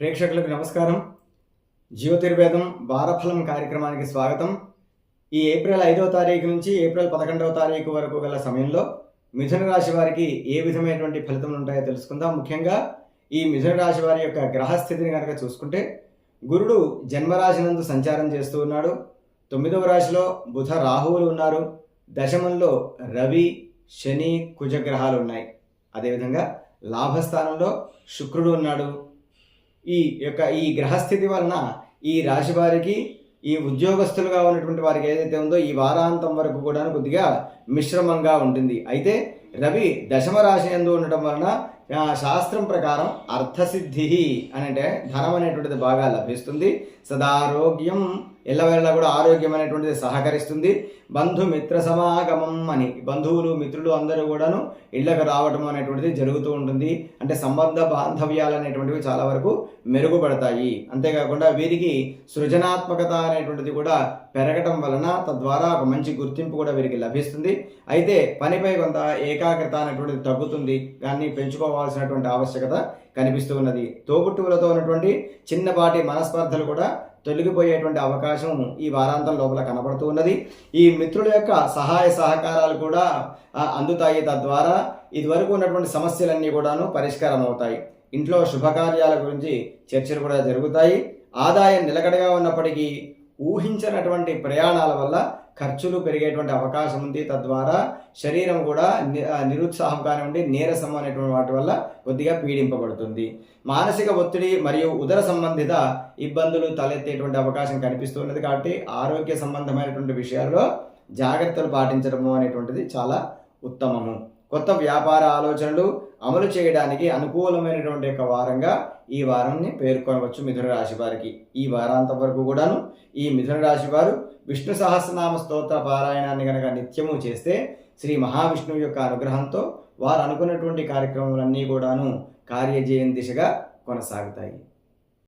ప్రేక్షకులకు నమస్కారం. జ్యోతిర్వేదం వారఫలం కార్యక్రమానికి స్వాగతం. ఈ ఏప్రిల్ 5వ తారీఖు నుంచి ఏప్రిల్ 11వ తారీఖు వరకు గల సమయంలో మిథున రాశి వారికి ఏ విధమైనటువంటి ఫలితములు ఉంటాయో తెలుసుకుందాం. ముఖ్యంగా ఈ మిథున రాశి వారి యొక్క గ్రహస్థితిని కనుక చూసుకుంటే, గురుడు జన్మరాశి నందు సంచారం చేస్తూ ఉన్నాడు. 9వ రాశిలో బుధ రాహువులు ఉన్నారు. దశమంలో రవి శని కుజ గ్రహాలు ఉన్నాయి. అదేవిధంగా లాభస్థానంలో శుక్రుడు ఉన్నాడు. ఈ గ్రహస్థితి వలన ఈ రాశి వారికి, ఈ ఉద్యోగస్తులుగా ఉన్నటువంటి వారికి ఏదైతే ఉందో ఈ వారాంతం వరకు కూడా కొద్దిగా మిశ్రమంగా ఉంటుంది. అయితే రవి దశమ రాశి యందు ఉండటం వలన శాస్త్రం ప్రకారం అర్థసిద్ధి అని అంటే ధనం అనేటువంటిది బాగా లభిస్తుంది. సదారోగ్యం, ఎల్లవేళలా కూడా ఆరోగ్యం అనేటువంటిది సహకరిస్తుంది. బంధుమిత్ర సమాగమం అని బంధువులు మిత్రులు అందరూ కూడాను ఇళ్లకు రావటం అనేటువంటిది జరుగుతూ ఉంటుంది. అంటే సంబంధ బాంధవ్యాలు అనేటువంటివి చాలా వరకు మెరుగుపడతాయి. అంతేకాకుండా వీరికి సృజనాత్మకత అనేటువంటిది కూడా పెరగటం వలన తద్వారా ఒక మంచి గుర్తింపు కూడా వీరికి లభిస్తుంది. అయితే పనిపై కొంత ఏకాగ్రత అనేటువంటిది తగ్గుతుంది, కానీ పెంచుకోవాల్సినటువంటి ఆవశ్యకత కనిపిస్తూ ఉన్నది. తోబుట్టువులతో ఉన్నటువంటి చిన్నపాటి మనస్పర్ధలు కూడా తొలగిపోయేటువంటి అవకాశం ఈ వారాంతం లోపల కనబడుతూ ఉన్నది. ఈ మిత్రుల యొక్క సహాయ సహకారాలు కూడా అందుతాయి. తద్వారా ఇదివరకు ఉన్నటువంటి సమస్యలన్నీ కూడాను పరిష్కారం అవుతాయి. ఇంట్లో శుభకార్యాల గురించి చర్చలు కూడా జరుగుతాయి. ఆదాయం నిలకడగా ఉన్నప్పటికీ ఊహించినటువంటి ప్రయాణాల వల్ల ఖర్చులు పెరిగేటువంటి అవకాశం ఉంది. తద్వారా శరీరం కూడా నిరుత్సాహం కానివ్వండి, నీరసం అనేటువంటి వాటి వల్ల కొద్దిగా పీడింపబడుతుంది. మానసిక ఒత్తిడి మరియు ఉదర సంబంధిత ఇబ్బందులు తలెత్తేటువంటి అవకాశం కనిపిస్తున్నది. కాబట్టి ఆరోగ్య సంబంధమైనటువంటి విషయాల్లో జాగ్రత్తలు పాటించడము అనేటువంటిది చాలా ఉత్తమము. కొత్త వ్యాపార ఆలోచనలు అమలు చేయడానికి అనుకూలమైనటువంటి ఒక వారంగా ఈ వారాన్ని పేర్కొనవచ్చు మిథున రాశి వారికి. ఈ వారాంతం వరకు కూడాను ఈ మిథున రాశి వారు విష్ణు సహస్రనామ స్తోత్ర పారాయణాన్ని కనుక నిత్యము చేస్తే శ్రీ మహావిష్ణువు యొక్క అనుగ్రహంతో వారు అనుకున్నటువంటి కార్యక్రమాలన్నీ కూడాను కార్యజయం దిశగా కొనసాగుతాయి.